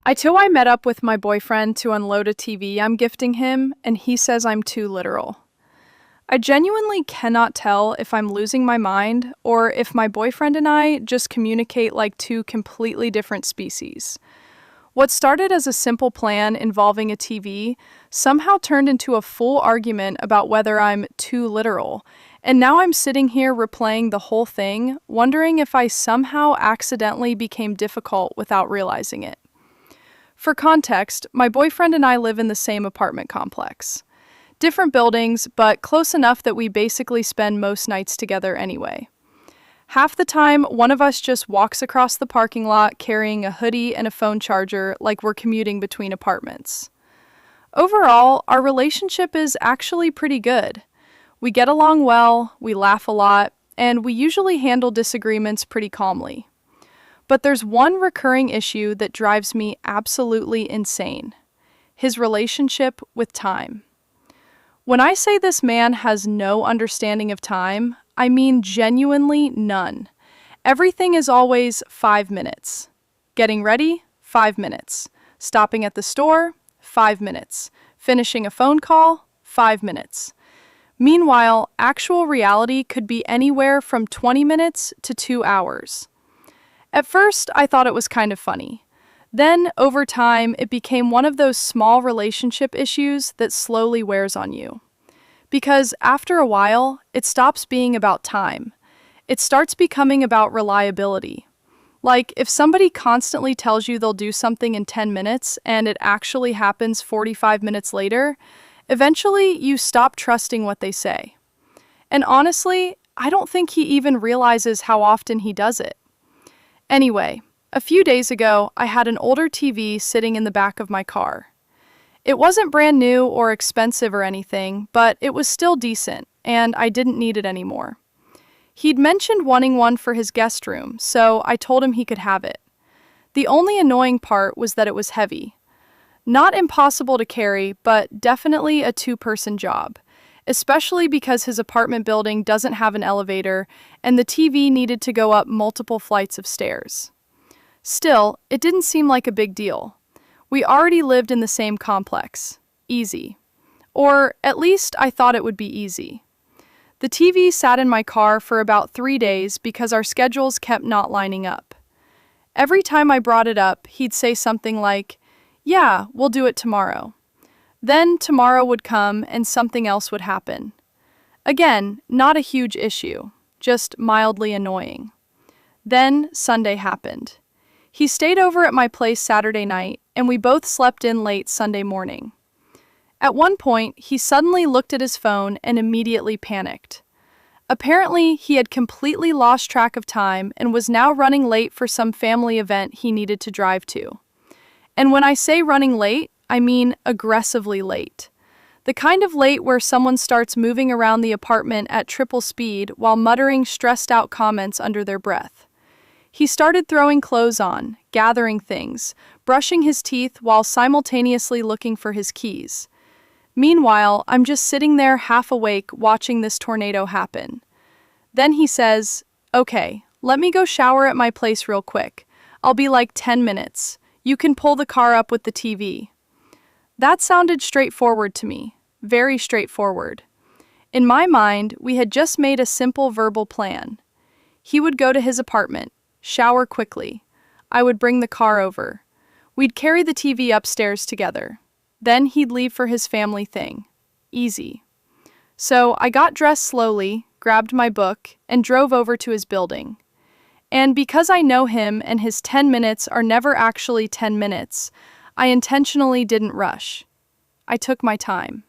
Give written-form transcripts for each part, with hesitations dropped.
I met up with my boyfriend to unload a TV I'm gifting him, and he says I'm too literal. I genuinely cannot tell if I'm losing my mind or if my boyfriend and I just communicate like two completely different species. What started as a simple plan involving a TV somehow turned into a full argument about whether I'm too literal, and now I'm sitting here replaying the whole thing, wondering if I somehow accidentally became difficult without realizing it. For context, my boyfriend and I live in the same apartment complex. Different buildings, but close enough that we basically spend most nights together anyway. Half the time, one of us just walks across the parking lot carrying a hoodie and a phone charger like we're commuting between apartments. Overall, our relationship is actually pretty good. We get along well, we laugh a lot, and we usually handle disagreements pretty calmly. But there's one recurring issue that drives me absolutely insane: his relationship with time. When I say this man has no understanding of time, I mean genuinely none. Everything is always 5 minutes. Getting ready, 5 minutes. Stopping at the store, 5 minutes. Finishing a phone call, 5 minutes. Meanwhile, actual reality could be anywhere from 20 minutes to 2 hours. At first, I thought it was kind of funny. Then, over time, it became one of those small relationship issues that slowly wears on you. Because after a while, it stops being about time. It starts becoming about reliability. Like, if somebody constantly tells you they'll do something in 10 minutes and it actually happens 45 minutes later, eventually you stop trusting what they say. And honestly, I don't think he even realizes how often he does it. Anyway, a few days ago, I had an older TV sitting in the back of my car. It wasn't brand new or expensive or anything, but it was still decent, and I didn't need it anymore. He'd mentioned wanting one for his guest room, so I told him he could have it. The only annoying part was that it was heavy. Not impossible to carry, but definitely a two-person job, especially because his apartment building doesn't have an elevator and the TV needed to go up multiple flights of stairs. Still, it didn't seem like a big deal. We already lived in the same complex. Easy. Or at least I thought it would be easy. The TV sat in my car for about 3 days because our schedules kept not lining up. Every time I brought it up, he'd say something like, "Yeah, we'll do it tomorrow." Then tomorrow would come and something else would happen. Again, not a huge issue, just mildly annoying. Then Sunday happened. He stayed over at my place Saturday night, and we both slept in late Sunday morning. At one point, he suddenly looked at his phone and immediately panicked. Apparently, he had completely lost track of time and was now running late for some family event he needed to drive to. And when I say running late, I mean aggressively late. The kind of late where someone starts moving around the apartment at triple speed while muttering stressed out comments under their breath. He started throwing clothes on, gathering things, brushing his teeth while simultaneously looking for his keys. Meanwhile, I'm just sitting there half awake watching this tornado happen. Then he says, "Okay, let me go shower at my place real quick. I'll be like 10 minutes. You can pull the car up with the TV." That sounded straightforward to me, very straightforward. In my mind, we had just made a simple verbal plan. He would go to his apartment, shower quickly. I would bring the car over. We'd carry the TV upstairs together. Then he'd leave for his family thing. Easy. So I got dressed slowly, grabbed my book, and drove over to his building. And because I know him and his 10 minutes are never actually 10 minutes, I intentionally didn't rush. I took my time.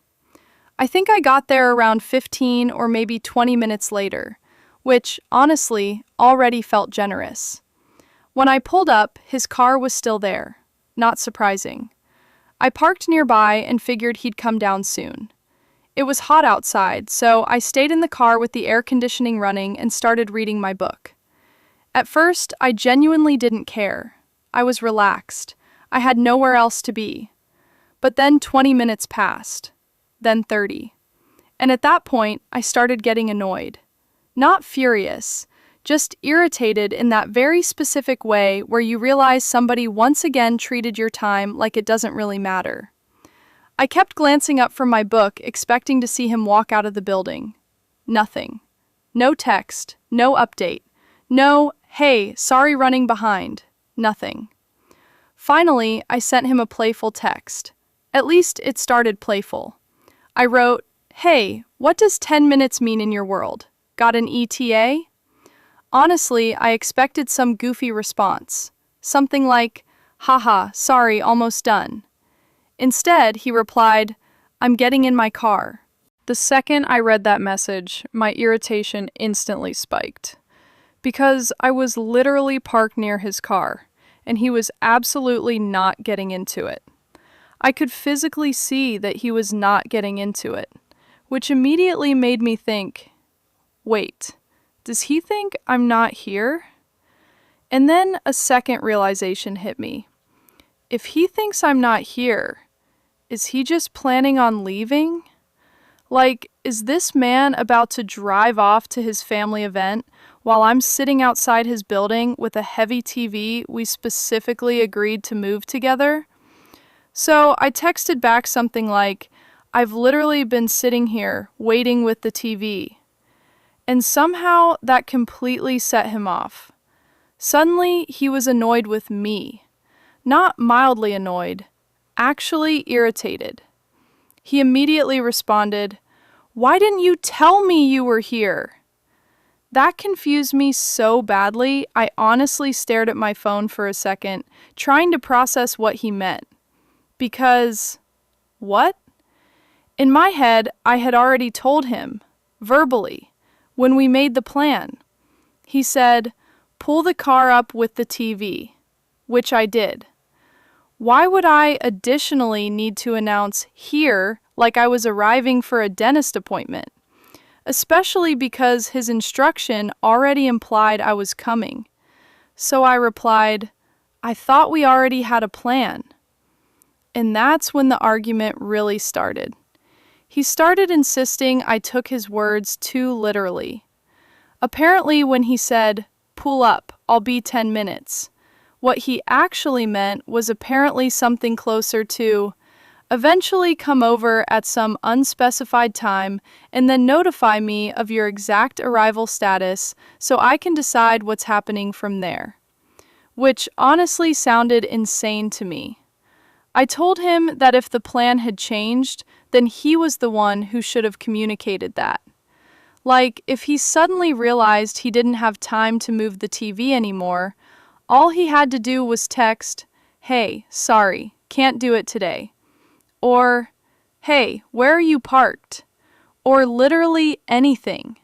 I think I got there around 15 or maybe 20 minutes later, which, honestly, already felt generous. When I pulled up, his car was still there. Not surprising. I parked nearby and figured he'd come down soon. It was hot outside, so I stayed in the car with the air conditioning running and started reading my book. At first, I genuinely didn't care. I was relaxed. I had nowhere else to be. But then 20 minutes passed. Then 30. And at that point, I started getting annoyed. Not furious, just irritated in that very specific way where you realize somebody once again treated your time like it doesn't really matter. I kept glancing up from my book, expecting to see him walk out of the building. Nothing. No text, no update, no, hey, sorry running behind, nothing. Finally, I sent him a playful text. At least it started playful. I wrote, "Hey, what does 10 minutes mean in your world? Got an ETA?" Honestly, I expected some goofy response. Something like, "Haha, sorry, almost done." Instead, he replied, "I'm getting in my car." The second I read that message, my irritation instantly spiked. Because I was literally parked near his car, and he was absolutely not getting into it. I could physically see that he was not getting into it, which immediately made me think, wait, does he think I'm not here? And then a second realization hit me. If he thinks I'm not here, is he just planning on leaving? Like, is this man about to drive off to his family event while I'm sitting outside his building with a heavy TV we specifically agreed to move together? So I texted back something like, "I've literally been sitting here waiting with the TV." And somehow that completely set him off. Suddenly he was annoyed with me. Not mildly annoyed, actually irritated. He immediately responded, "Why didn't you tell me you were here?" That confused me so badly, I honestly stared at my phone for a second, trying to process what he meant. Because, what? In my head, I had already told him, verbally, when we made the plan. He said, "Pull the car up with the TV," which I did. Why would I additionally need to announce here like I was arriving for a dentist appointment? Especially because his instruction already implied I was coming. So I replied, "I thought we already had a plan." And that's when the argument really started. He started insisting I took his words too literally. Apparently, when he said, "Pull up, I'll be 10 minutes," what he actually meant was apparently something closer to, "Eventually come over at some unspecified time and then notify me of your exact arrival status so I can decide what's happening from there." Which honestly sounded insane to me. I told him that if the plan had changed, then he was the one who should have communicated that. Like, if he suddenly realized he didn't have time to move the TV anymore, all he had to do was text, "Hey, sorry, can't do it today." Or, "Hey, where are you parked?" Or literally anything.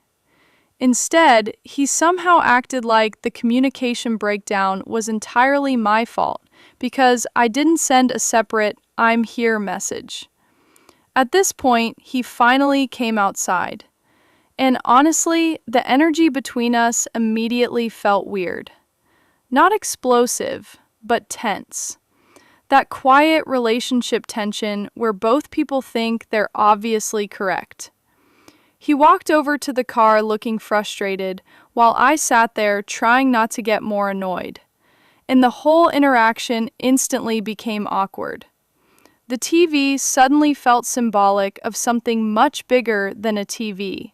Instead, he somehow acted like the communication breakdown was entirely my fault because I didn't send a separate "I'm here" message. At this point, he finally came outside. And honestly, the energy between us immediately felt weird. Not explosive, but tense. That quiet relationship tension where both people think they're obviously correct. He walked over to the car looking frustrated, while I sat there trying not to get more annoyed. And the whole interaction instantly became awkward. The TV suddenly felt symbolic of something much bigger than a TV.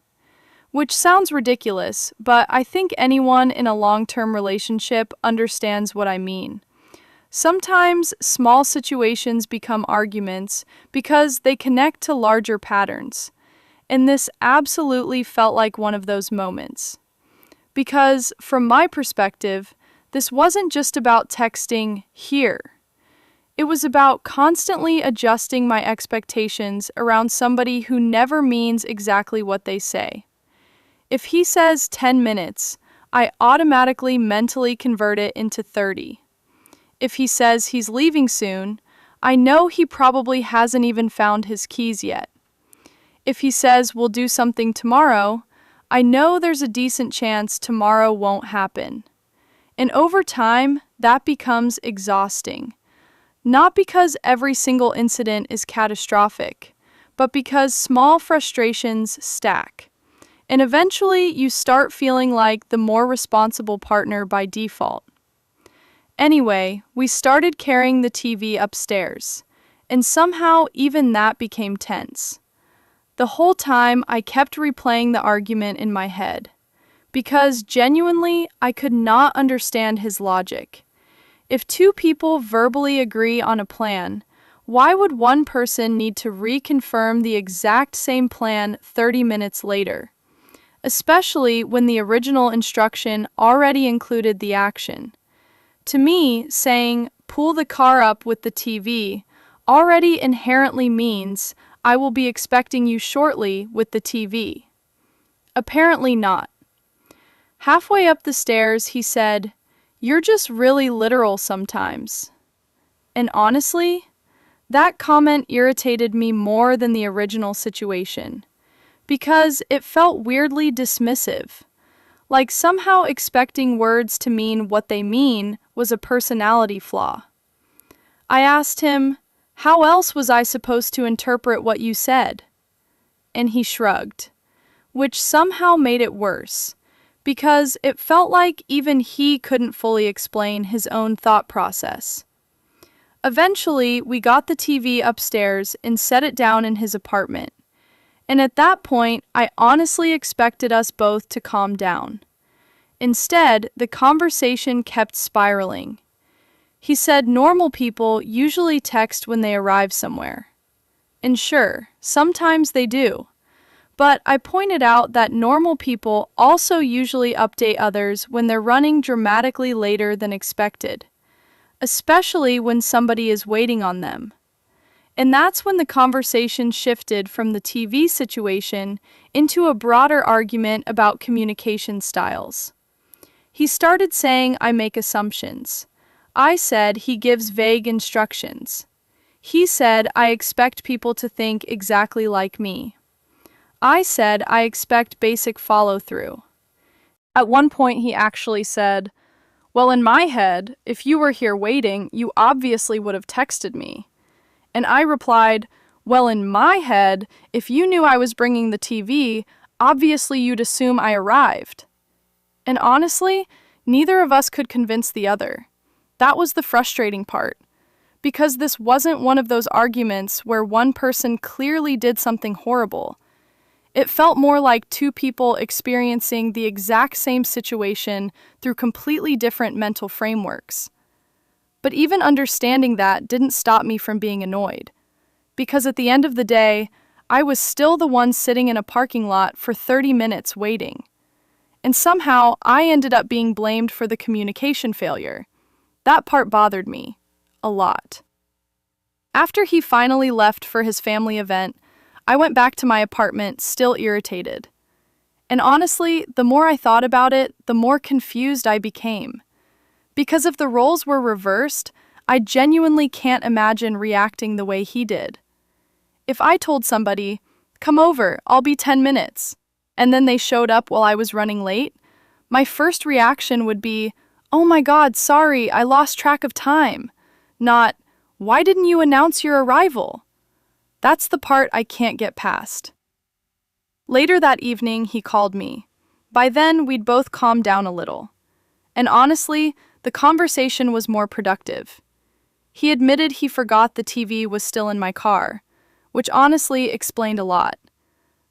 Which sounds ridiculous, but I think anyone in a long-term relationship understands what I mean. Sometimes small situations become arguments because they connect to larger patterns, and this absolutely felt like one of those moments. Because, from my perspective, this wasn't just about texting "here." It was about constantly adjusting my expectations around somebody who never means exactly what they say. If he says 10 minutes, I automatically mentally convert it into 30. If he says he's leaving soon, I know he probably hasn't even found his keys yet. If he says we'll do something tomorrow, I know there's a decent chance tomorrow won't happen. And over time, that becomes exhausting. Not because every single incident is catastrophic, but because small frustrations stack. And eventually, you start feeling like the more responsible partner by default. Anyway, we started carrying the TV upstairs, and somehow even that became tense. The whole time, I kept replaying the argument in my head, because genuinely, I could not understand his logic. If two people verbally agree on a plan, why would one person need to reconfirm the exact same plan 30 minutes later? Especially when the original instruction already included the action. To me, saying, pull the car up with the TV, already inherently means I will be expecting you shortly with the TV. Apparently not. Halfway up the stairs, he said, "You're just really literal sometimes." And honestly, that comment irritated me more than the original situation, because it felt weirdly dismissive, like somehow expecting words to mean what they mean was a personality flaw. I asked him, "How else was I supposed to interpret what you said?" And he shrugged, which somehow made it worse, because it felt like even he couldn't fully explain his own thought process. Eventually, we got the TV upstairs and set it down in his apartment. And at that point, I honestly expected us both to calm down. Instead, the conversation kept spiraling. He said normal people usually text when they arrive somewhere. And sure, sometimes they do. But I pointed out that normal people also usually update others when they're running dramatically later than expected, especially when somebody is waiting on them. And that's when the conversation shifted from the TV situation into a broader argument about communication styles. He started saying I make assumptions. I said he gives vague instructions. He said I expect people to think exactly like me. I said I expect basic follow-through. At one point he actually said, "Well, in my head, if you were here waiting, you obviously would have texted me." And I replied, "Well, in my head, if you knew I was bringing the TV, obviously you'd assume I arrived." And honestly, neither of us could convince the other. That was the frustrating part, because this wasn't one of those arguments where one person clearly did something horrible. It felt more like two people experiencing the exact same situation through completely different mental frameworks. But even understanding that didn't stop me from being annoyed, because at the end of the day, I was still the one sitting in a parking lot for 30 minutes waiting. And somehow, I ended up being blamed for the communication failure. That part bothered me a lot. After he finally left for his family event, I went back to my apartment, still irritated. And honestly, the more I thought about it, the more confused I became. Because if the roles were reversed, I genuinely can't imagine reacting the way he did. If I told somebody, "Come over, I'll be 10 minutes," and then they showed up while I was running late, my first reaction would be, "Oh my God, sorry, I lost track of time." Not, "Why didn't you announce your arrival?" That's the part I can't get past. Later that evening, he called me. By then, we'd both calmed down a little. And honestly, the conversation was more productive. He admitted he forgot the TV was still in my car, which honestly explained a lot.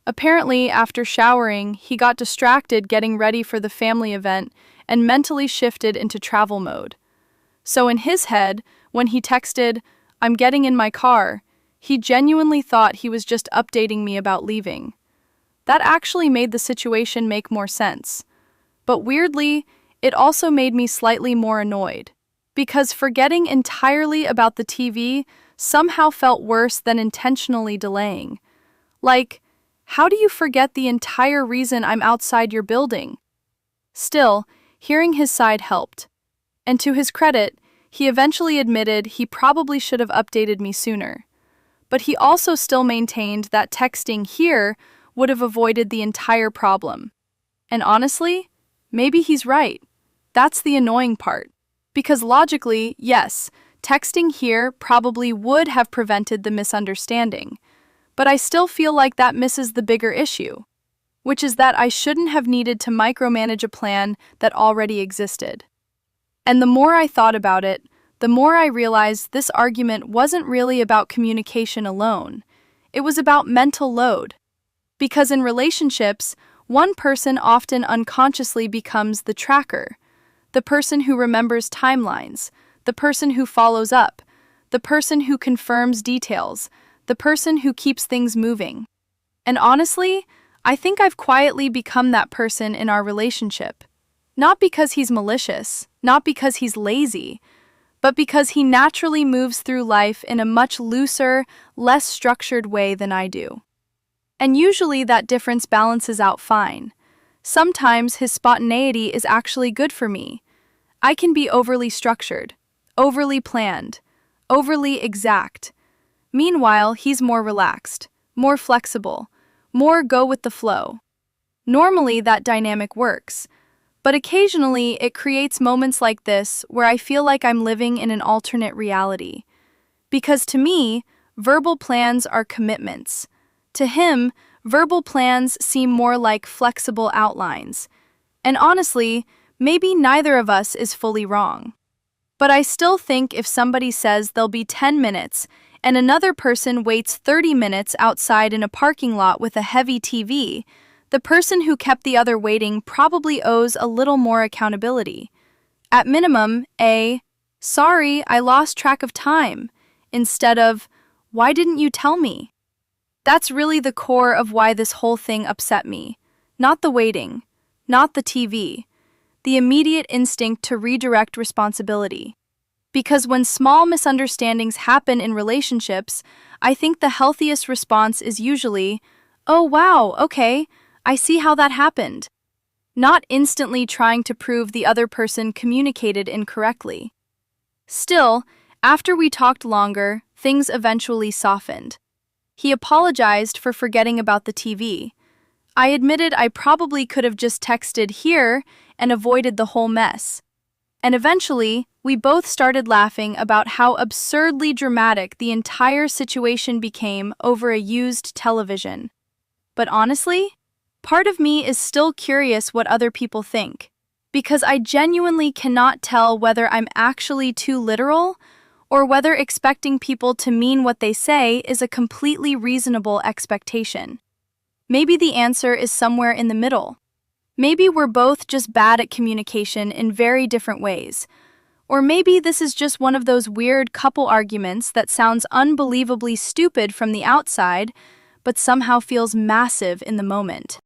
Apparently, after showering, he got distracted getting ready for the family event and mentally shifted into travel mode. So in his head, when he texted, "I'm getting in my car," he genuinely thought he was just updating me about leaving. That actually made the situation make more sense. But weirdly, it also made me slightly more annoyed, because forgetting entirely about the TV somehow felt worse than intentionally delaying. Like, how do you forget the entire reason I'm outside your building? Still, hearing his side helped. And to his credit, he eventually admitted he probably should have updated me sooner. But he also still maintained that texting here would have avoided the entire problem. And honestly, maybe he's right. That's the annoying part. Because logically, yes, texting here probably would have prevented the misunderstanding. But I still feel like that misses the bigger issue, which is that I shouldn't have needed to micromanage a plan that already existed. And the more I thought about it, the more I realized this argument wasn't really about communication alone. It was about mental load. Because in relationships, one person often unconsciously becomes the tracker, the person who remembers timelines, the person who follows up, the person who confirms details, the person who keeps things moving. And honestly, I think I've quietly become that person in our relationship. Not because he's malicious, not because he's lazy, but because he naturally moves through life in a much looser, less structured way than I do. And usually that difference balances out fine. Sometimes his spontaneity is actually good for me. I can be overly structured, overly planned, overly exact. Meanwhile, he's more relaxed, more flexible, more go with the flow. Normally that dynamic works, but occasionally it creates moments like this where I feel like I'm living in an alternate reality. Because to me, verbal plans are commitments. To him, verbal plans seem more like flexible outlines. And honestly, maybe neither of us is fully wrong. But I still think if somebody says they'll be 10 minutes and another person waits 30 minutes outside in a parking lot with a heavy TV, the person who kept the other waiting probably owes a little more accountability. At minimum, sorry, I lost track of time, instead of, why didn't you tell me? That's really the core of why this whole thing upset me. Not the waiting, not the TV, the immediate instinct to redirect responsibility. Because when small misunderstandings happen in relationships, I think the healthiest response is usually, oh wow, okay, I see how that happened. Not instantly trying to prove the other person communicated incorrectly. Still, after we talked longer, things eventually softened. He apologized for forgetting about the TV. I admitted I probably could have just texted here and avoided the whole mess. And eventually, we both started laughing about how absurdly dramatic the entire situation became over a used television. But honestly, part of me is still curious what other people think, because I genuinely cannot tell whether I'm actually too literal or whether expecting people to mean what they say is a completely reasonable expectation. Maybe the answer is somewhere in the middle. Maybe we're both just bad at communication in very different ways. Or maybe this is just one of those weird couple arguments that sounds unbelievably stupid from the outside, but somehow feels massive in the moment.